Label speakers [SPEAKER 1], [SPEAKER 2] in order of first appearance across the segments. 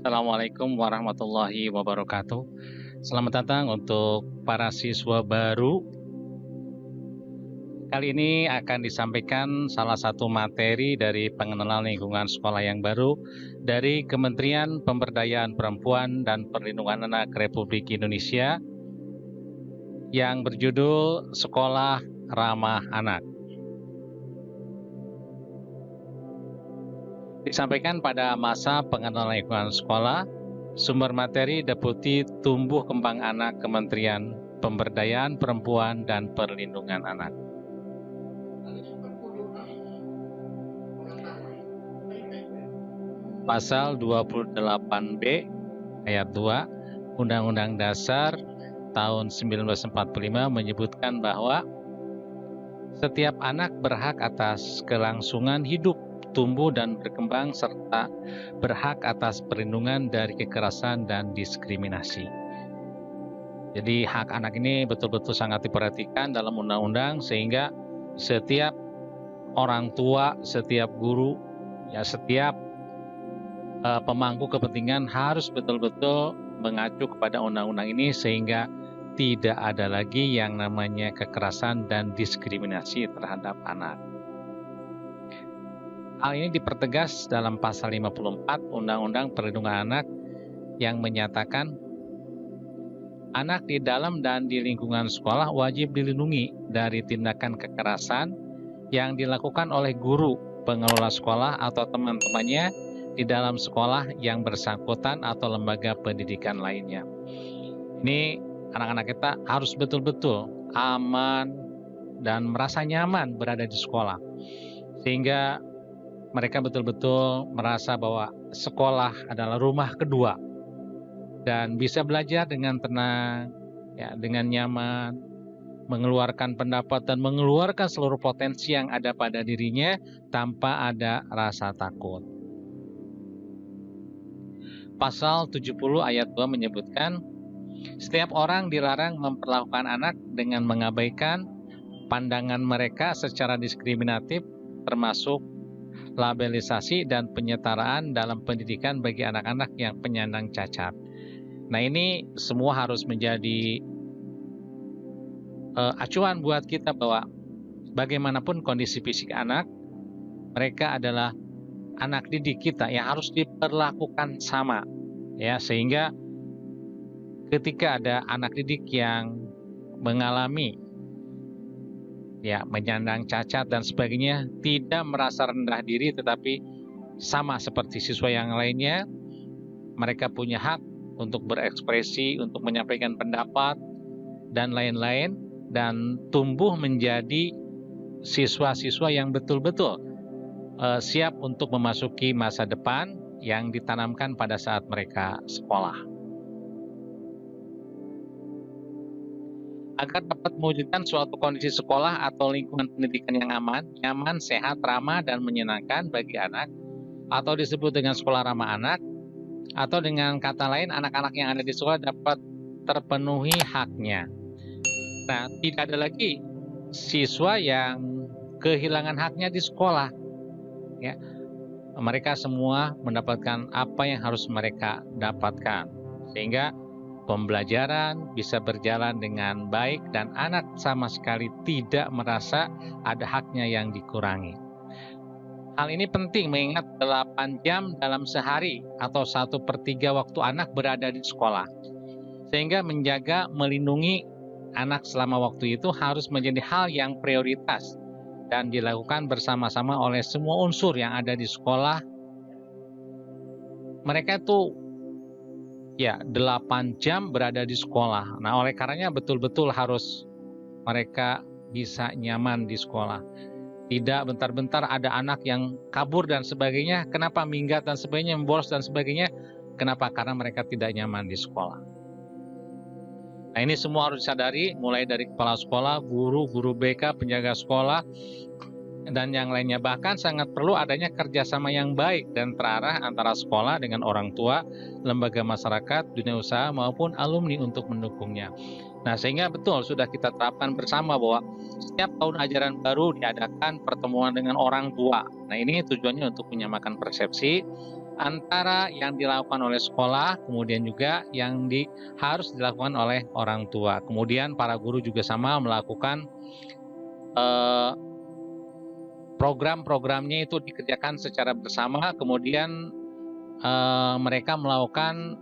[SPEAKER 1] Assalamualaikum warahmatullahi wabarakatuh. Selamat datang untuk para siswa baru. Kali ini akan disampaikan salah satu materi dari pengenalan lingkungan sekolah yang baru dari Kementerian Pemberdayaan Perempuan dan Perlindungan Anak Republik Indonesia yang berjudul Sekolah Ramah Anak. Disampaikan pada masa pengenalan lingkungan sekolah, sumber materi Deputi Tumbuh Kembang Anak Kementerian Pemberdayaan Perempuan dan Perlindungan Anak. Pasal 28B ayat 2 Undang-Undang Dasar tahun 1945 menyebutkan bahwa setiap anak berhak atas kelangsungan hidup, tumbuh dan berkembang serta berhak atas perlindungan dari kekerasan dan diskriminasi. Jadi hak anak ini betul-betul sangat diperhatikan dalam undang-undang sehingga setiap orang tua, setiap guru, setiap pemangku kepentingan harus betul-betul mengacu kepada undang-undang ini sehingga tidak ada lagi yang namanya kekerasan dan diskriminasi terhadap anak. Hal ini dipertegas dalam pasal 54 Undang-Undang Perlindungan Anak yang menyatakan anak di dalam dan di lingkungan sekolah wajib dilindungi dari tindakan kekerasan yang dilakukan oleh guru, pengelola sekolah atau teman-temannya di dalam sekolah yang bersangkutan atau lembaga pendidikan lainnya. Ini anak-anak kita harus betul-betul aman dan merasa nyaman berada di sekolah. Sehingga mereka betul-betul merasa bahwa sekolah adalah rumah kedua dan bisa belajar dengan tenang, dengan nyaman, mengeluarkan pendapat dan mengeluarkan seluruh potensi yang ada pada dirinya tanpa ada rasa takut. Pasal 70 ayat 2 menyebutkan setiap orang dilarang memperlakukan anak dengan mengabaikan pandangan mereka secara diskriminatif, termasuk labelisasi dan penyetaraan dalam pendidikan bagi anak-anak yang penyandang cacat. Nah, ini semua harus menjadi acuan buat kita bahwa bagaimanapun kondisi fisik anak, mereka adalah anak didik kita yang harus diperlakukan sama, sehingga ketika ada anak didik yang mengalami menyandang cacat dan sebagainya, tidak merasa rendah diri tetapi sama seperti siswa yang lainnya, mereka punya hak untuk berekspresi, untuk menyampaikan pendapat dan lain-lain, dan tumbuh menjadi siswa-siswa yang betul-betul siap untuk memasuki masa depan yang ditanamkan pada saat mereka sekolah. Agar dapat mewujudkan suatu kondisi sekolah atau lingkungan pendidikan yang aman, nyaman, sehat, ramah, dan menyenangkan bagi anak, atau disebut dengan sekolah ramah anak, atau dengan kata lain anak-anak yang ada di sekolah dapat terpenuhi haknya. Nah, tidak ada lagi siswa yang kehilangan haknya di sekolah. Mereka semua mendapatkan apa yang harus mereka dapatkan, sehingga pembelajaran bisa berjalan dengan baik dan anak sama sekali tidak merasa ada haknya yang dikurangi. Hal ini penting mengingat 8 jam dalam sehari atau 1/3 waktu anak berada di sekolah. Sehingga menjaga, melindungi anak selama waktu itu harus menjadi hal yang prioritas dan dilakukan bersama-sama oleh semua unsur yang ada di sekolah. Mereka itu 8 jam berada di sekolah. Nah, oleh karenanya betul-betul harus mereka bisa nyaman di sekolah. Tidak bentar-bentar ada anak yang kabur dan sebagainya, kenapa minggat dan sebagainya, bolos dan sebagainya. Kenapa? Karena mereka tidak nyaman di sekolah. Nah, ini semua harus disadari, mulai dari kepala sekolah, guru BK, penjaga sekolah, dan yang lainnya. Bahkan sangat perlu adanya kerjasama yang baik dan terarah antara sekolah dengan orang tua, lembaga masyarakat, dunia usaha, maupun alumni untuk mendukungnya. Nah, sehingga betul sudah kita terapkan bersama bahwa setiap tahun ajaran baru diadakan pertemuan dengan orang tua. Nah, ini tujuannya untuk menyamakan persepsi antara yang dilakukan oleh sekolah, kemudian juga yang harus dilakukan oleh orang tua. Kemudian para guru juga sama melakukan program-programnya itu dikerjakan secara bersama, kemudian mereka melakukan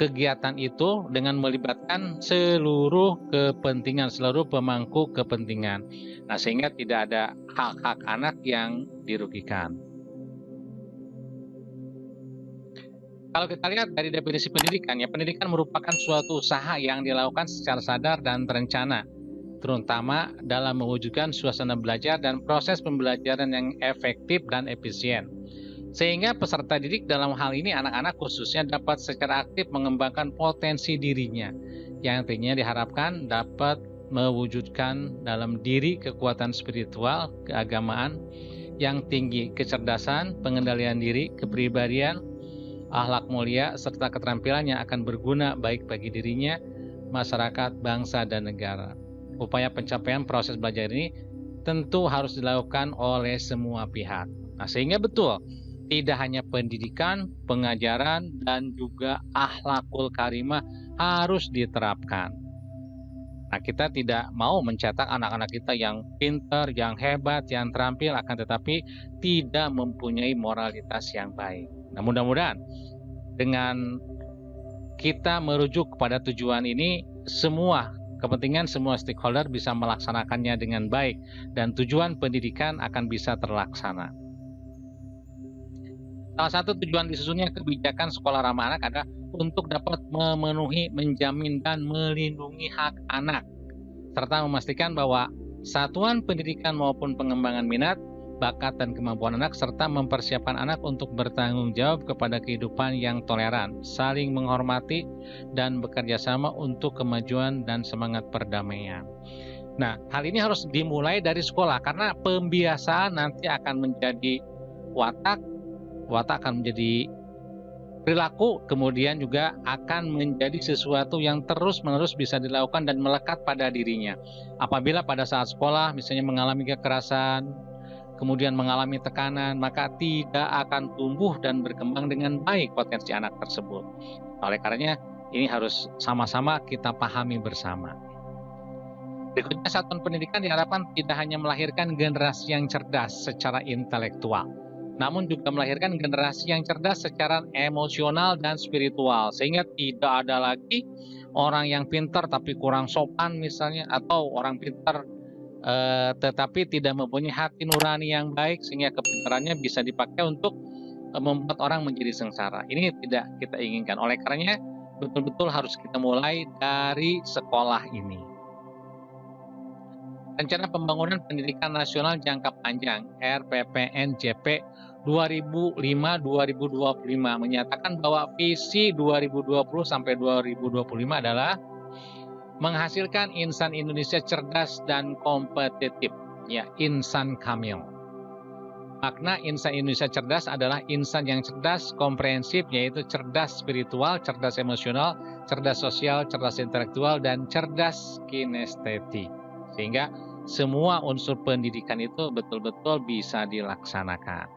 [SPEAKER 1] kegiatan itu dengan melibatkan seluruh kepentingan, seluruh pemangku kepentingan. Nah, sehingga tidak ada hak-hak anak yang dirugikan. Kalau kita lihat dari definisi pendidikan, ya pendidikan merupakan suatu usaha yang dilakukan secara sadar dan terencana, terutama dalam mewujudkan suasana belajar dan proses pembelajaran yang efektif dan efisien. Sehingga peserta didik dalam hal ini anak-anak khususnya dapat secara aktif mengembangkan potensi dirinya, yang nantinya diharapkan dapat mewujudkan dalam diri kekuatan spiritual, keagamaan yang tinggi, kecerdasan, pengendalian diri, kepribadian, akhlak mulia, serta keterampilan yang akan berguna baik bagi dirinya, masyarakat, bangsa, dan negara. Upaya pencapaian proses belajar ini tentu harus dilakukan oleh semua pihak. Nah, sehingga betul, tidak hanya pendidikan, pengajaran, dan juga akhlakul karimah harus diterapkan. Nah, kita tidak mau mencetak anak-anak kita yang pintar, yang hebat, yang terampil, akan tetapi tidak mempunyai moralitas yang baik. Nah, mudah-mudahan dengan kita merujuk kepada tujuan ini, semua kepentingan semua stakeholder bisa melaksanakannya dengan baik dan tujuan pendidikan akan bisa terlaksana. Salah satu tujuan disusunnya kebijakan sekolah ramah anak adalah untuk dapat memenuhi, menjamin, dan melindungi hak anak, serta memastikan bahwa satuan pendidikan maupun pengembangan minat, bakat, dan kemampuan anak, serta mempersiapkan anak untuk bertanggung jawab kepada kehidupan yang toleran, saling menghormati, dan bekerja sama untuk kemajuan dan semangat perdamaian. Nah, hal ini harus dimulai dari sekolah, karena pembiasaan nanti akan menjadi watak akan menjadi perilaku, kemudian juga akan menjadi sesuatu yang terus-menerus bisa dilakukan dan melekat pada dirinya. Apabila pada saat sekolah misalnya mengalami kekerasan, kemudian mengalami tekanan, maka tidak akan tumbuh dan berkembang dengan baik potensi anak tersebut. Oleh karenanya, ini harus sama-sama kita pahami bersama. Berikutnya, satuan pendidikan diharapkan tidak hanya melahirkan generasi yang cerdas secara intelektual, namun juga melahirkan generasi yang cerdas secara emosional dan spiritual, sehingga tidak ada lagi orang yang pintar tapi kurang sopan misalnya, atau orang pintar tetapi tidak mempunyai hati nurani yang baik, sehingga kepintarannya bisa dipakai untuk membuat orang menjadi sengsara. Ini tidak kita inginkan. Oleh karenanya, betul-betul harus kita mulai dari sekolah ini. Rencana Pembangunan Pendidikan Nasional Jangka Panjang RPPNJP 2005-2025 menyatakan bahwa visi 2020 sampai 2025 adalah menghasilkan insan Indonesia cerdas dan kompetitif, ya, insan kamil. Makna insan Indonesia cerdas adalah insan yang cerdas, komprehensif, yaitu cerdas spiritual, cerdas emosional, cerdas sosial, cerdas intelektual, dan cerdas kinestetik. Sehingga semua unsur pendidikan itu betul-betul bisa dilaksanakan.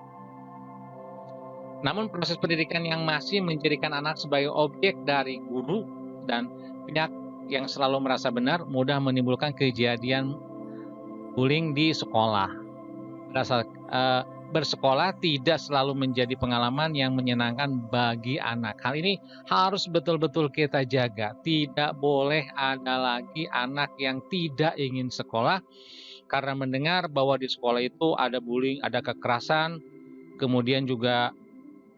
[SPEAKER 1] Namun proses pendidikan yang masih menjadikan anak sebagai objek dari guru dan pihak yang selalu merasa benar mudah menimbulkan kejadian bullying di sekolah. Bersekolah tidak selalu menjadi pengalaman yang menyenangkan bagi anak. Hal ini harus betul-betul kita jaga. Tidak boleh ada lagi anak yang tidak ingin sekolah karena mendengar bahwa di sekolah itu ada bullying, ada kekerasan, kemudian juga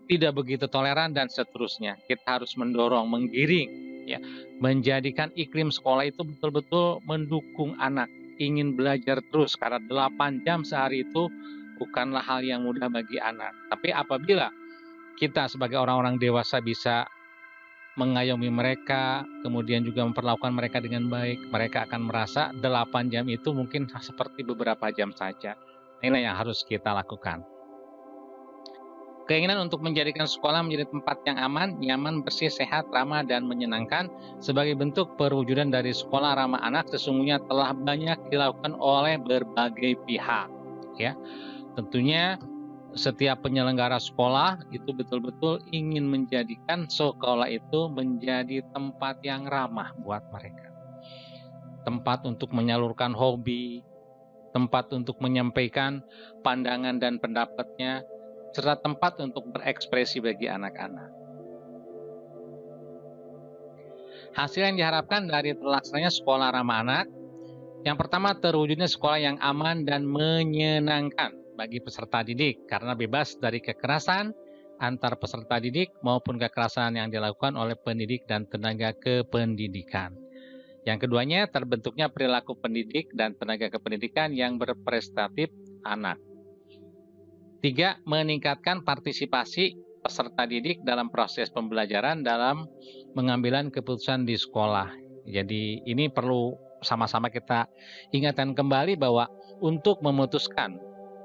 [SPEAKER 1] tidak begitu toleran dan seterusnya. Kita harus mendorong, menggiring, ya, menjadikan iklim sekolah itu betul-betul mendukung anak ingin belajar terus, karena 8 jam sehari itu bukanlah hal yang mudah bagi anak. Tapi apabila kita sebagai orang-orang dewasa bisa mengayomi mereka, kemudian juga memperlakukan mereka dengan baik, mereka akan merasa 8 jam itu mungkin seperti beberapa jam saja. Inilah yang harus kita lakukan. Keinginan untuk menjadikan sekolah menjadi tempat yang aman, nyaman, bersih, sehat, ramah, dan menyenangkan sebagai bentuk perwujudan dari sekolah ramah anak sesungguhnya telah banyak dilakukan oleh berbagai pihak. Ya, tentunya setiap penyelenggara sekolah itu betul-betul ingin menjadikan sekolah itu menjadi tempat yang ramah buat mereka. Tempat untuk menyalurkan hobi, tempat untuk menyampaikan pandangan dan pendapatnya, serta tempat untuk berekspresi bagi anak-anak. Hasil yang diharapkan dari terlaksananya sekolah ramah anak, yang pertama terwujudnya sekolah yang aman dan menyenangkan bagi peserta didik karena bebas dari kekerasan antar peserta didik maupun kekerasan yang dilakukan oleh pendidik dan tenaga kependidikan. Yang keduanya, terbentuknya perilaku pendidik dan tenaga kependidikan yang berprestatif anak. 3. Meningkatkan partisipasi peserta didik dalam proses pembelajaran dalam pengambilan keputusan di sekolah. Jadi ini perlu sama-sama kita ingatkan kembali bahwa untuk memutuskan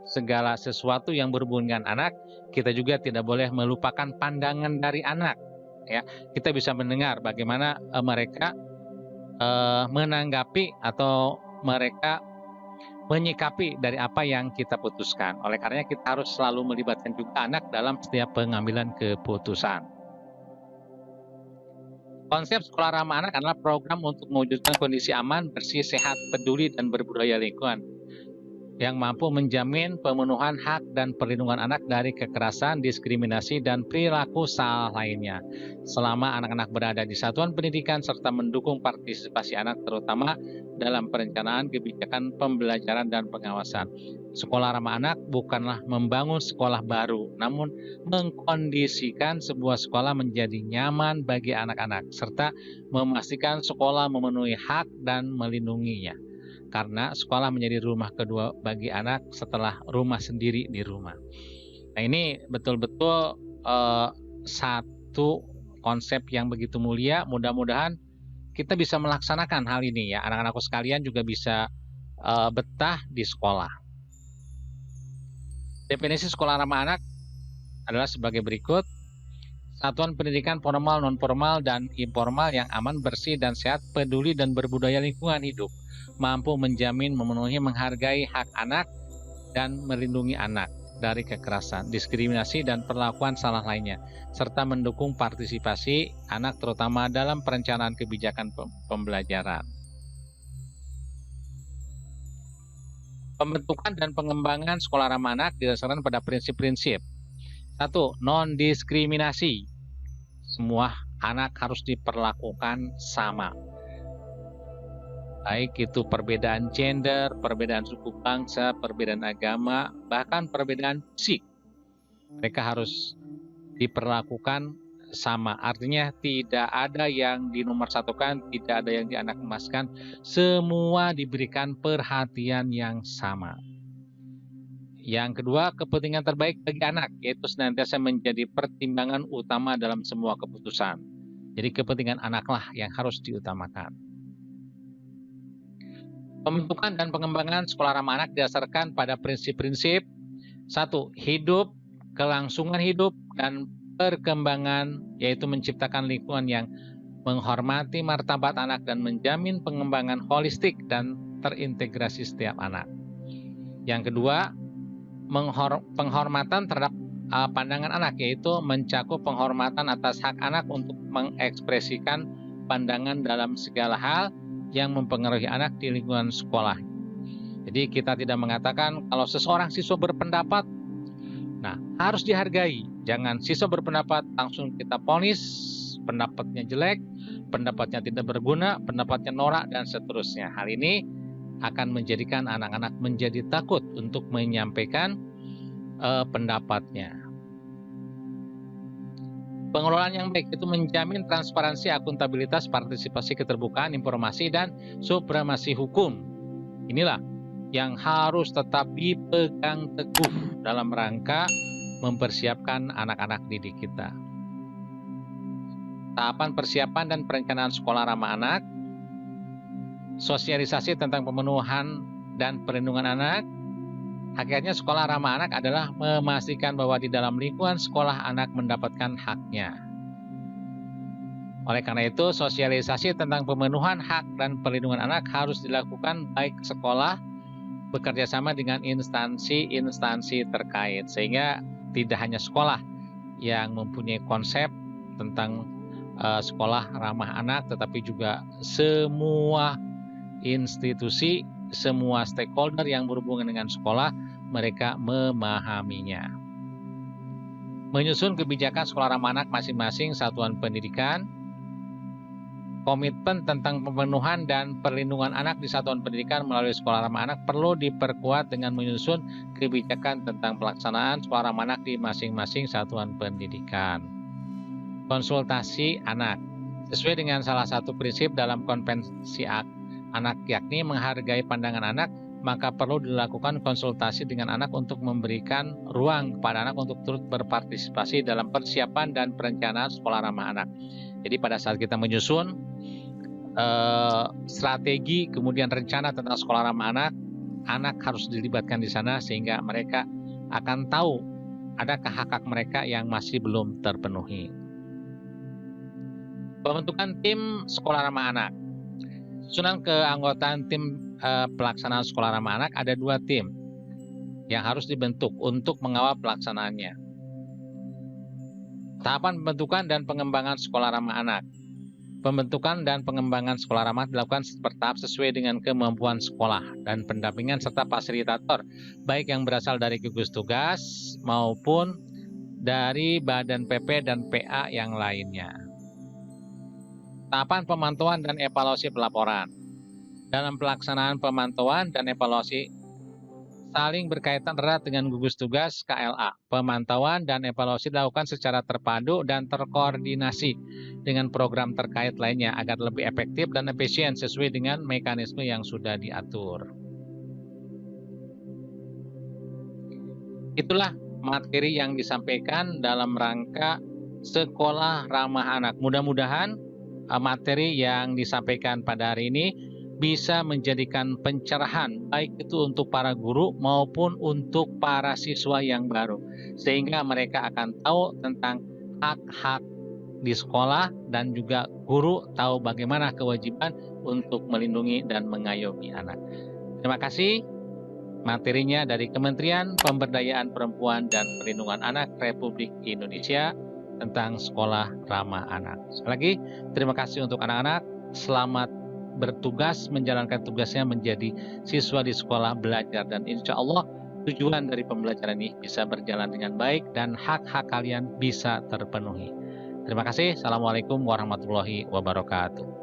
[SPEAKER 1] segala sesuatu yang berhubungan dengan anak, kita juga tidak boleh melupakan pandangan dari anak. Ya, kita bisa mendengar bagaimana mereka menanggapi atau mereka menyikapi dari apa yang kita putuskan. Oleh karenanya kita harus selalu melibatkan juga anak dalam setiap pengambilan keputusan. Konsep sekolah ramah anak adalah program untuk mewujudkan kondisi aman, bersih, sehat, peduli, dan berbudaya lingkungan yang mampu menjamin pemenuhan hak dan perlindungan anak dari kekerasan, diskriminasi, dan perilaku salah lainnya selama anak-anak berada di satuan pendidikan serta mendukung partisipasi anak terutama dalam perencanaan kebijakan pembelajaran dan pengawasan. Sekolah ramah anak bukanlah membangun sekolah baru, namun mengkondisikan sebuah sekolah menjadi nyaman bagi anak-anak serta memastikan sekolah memenuhi hak dan melindunginya. Karena sekolah menjadi rumah kedua bagi anak setelah rumah sendiri di rumah. Nah, ini betul-betul satu konsep yang begitu mulia. Mudah-mudahan kita bisa melaksanakan hal ini ya. Anak-anakku sekalian juga bisa betah di sekolah. Definisi sekolah ramah anak adalah sebagai berikut. Satuan pendidikan formal, non-formal, dan informal yang aman, bersih, dan sehat, peduli, dan berbudaya lingkungan hidup. Mampu menjamin, memenuhi, menghargai hak anak, dan melindungi anak dari kekerasan, diskriminasi, dan perlakuan salah lainnya, serta mendukung partisipasi anak terutama dalam perencanaan kebijakan pembelajaran. Pembentukan dan pengembangan sekolah ramah anak didasarkan pada prinsip-prinsip. 1. Non-diskriminasi. Semua anak harus diperlakukan sama. Baik itu perbedaan gender, perbedaan suku bangsa, perbedaan agama, bahkan perbedaan fisik. Mereka harus diperlakukan sama. Artinya tidak ada yang dinomorsatukan, tidak ada yang dianak-emaskan. Semua diberikan perhatian yang sama. Yang kedua, kepentingan terbaik bagi anak, yaitu senantiasa menjadi pertimbangan utama dalam semua keputusan. Jadi kepentingan anaklah yang harus diutamakan. Pembentukan dan pengembangan sekolah ramah anak didasarkan pada prinsip-prinsip 1. Hidup, kelangsungan hidup, dan perkembangan, yaitu menciptakan lingkungan yang menghormati martabat anak dan menjamin pengembangan holistik dan terintegrasi setiap anak. Yang kedua, penghormatan terhadap pandangan anak, yaitu mencakup penghormatan atas hak anak untuk mengekspresikan pandangan dalam segala hal yang mempengaruhi anak di lingkungan sekolah. Jadi kita tidak mengatakan kalau seseorang siswa berpendapat, nah harus dihargai. Jangan siswa berpendapat langsung kita vonis, pendapatnya jelek, pendapatnya tidak berguna, pendapatnya norak, dan seterusnya. Hal ini akan menjadikan anak-anak menjadi takut untuk menyampaikan pendapatnya. Pengelolaan yang baik itu menjamin transparansi, akuntabilitas, partisipasi, keterbukaan, informasi, dan supremasi hukum. Inilah yang harus tetap dipegang teguh dalam rangka mempersiapkan anak-anak didik kita. Tahapan persiapan dan perencanaan sekolah ramah anak, sosialisasi tentang pemenuhan dan perlindungan anak. Hakikatnya sekolah ramah anak adalah memastikan bahwa di dalam lingkungan sekolah anak mendapatkan haknya. Oleh karena itu, sosialisasi tentang pemenuhan hak dan perlindungan anak harus dilakukan baik sekolah bekerja sama dengan instansi-instansi terkait, sehingga tidak hanya sekolah yang mempunyai konsep tentang sekolah ramah anak, tetapi juga semua institusi, semua stakeholder yang berhubungan dengan sekolah, mereka memahaminya. Menyusun kebijakan sekolah ramah anak masing-masing satuan pendidikan, komitmen tentang pemenuhan dan perlindungan anak di satuan pendidikan melalui sekolah ramah anak perlu diperkuat dengan menyusun kebijakan tentang pelaksanaan sekolah ramah anak di masing-masing satuan pendidikan. Konsultasi anak sesuai dengan salah satu prinsip dalam konvensi anak, yakni menghargai pandangan anak, maka perlu dilakukan konsultasi dengan anak untuk memberikan ruang kepada anak untuk turut berpartisipasi dalam persiapan dan perencanaan sekolah ramah anak. Jadi pada saat kita menyusun strategi kemudian rencana tentang sekolah ramah anak, anak harus dilibatkan di sana sehingga mereka akan tahu adakah hak-hak mereka yang masih belum terpenuhi. Pembentukan tim sekolah ramah anak. Susunan keanggotaan tim pelaksanaan sekolah ramah anak ada 2 tim yang harus dibentuk untuk mengawal pelaksanaannya. Tahapan pembentukan dan pengembangan sekolah ramah anak. Pembentukan dan pengembangan sekolah ramah dilakukan bertahap sesuai dengan kemampuan sekolah dan pendampingan serta fasilitator, baik yang berasal dari gugus tugas maupun dari Badan PP dan PA yang lainnya. Tahapan pemantauan dan evaluasi pelaporan. Dalam pelaksanaan pemantauan dan evaluasi saling berkaitan erat dengan gugus tugas KLA. Pemantauan dan evaluasi dilakukan secara terpadu dan terkoordinasi dengan program terkait lainnya agar lebih efektif dan efisien sesuai dengan mekanisme yang sudah diatur. Itulah materi yang disampaikan dalam rangka sekolah ramah anak. Mudah-mudahan materi yang disampaikan pada hari ini bisa menjadikan pencerahan baik itu untuk para guru maupun untuk para siswa yang baru, sehingga mereka akan tahu tentang hak-hak di sekolah dan juga guru tahu bagaimana kewajiban untuk melindungi dan mengayomi anak. Terima kasih. Materinya dari Kementerian Pemberdayaan Perempuan dan Perlindungan Anak Republik Indonesia tentang sekolah ramah anak. Sekali lagi, terima kasih untuk anak-anak. Selamat bertugas menjalankan tugasnya menjadi siswa di sekolah belajar, dan insya Allah tujuan dari pembelajaran ini bisa berjalan dengan baik dan hak-hak kalian bisa terpenuhi. Terima kasih. Assalamualaikum warahmatullahi wabarakatuh.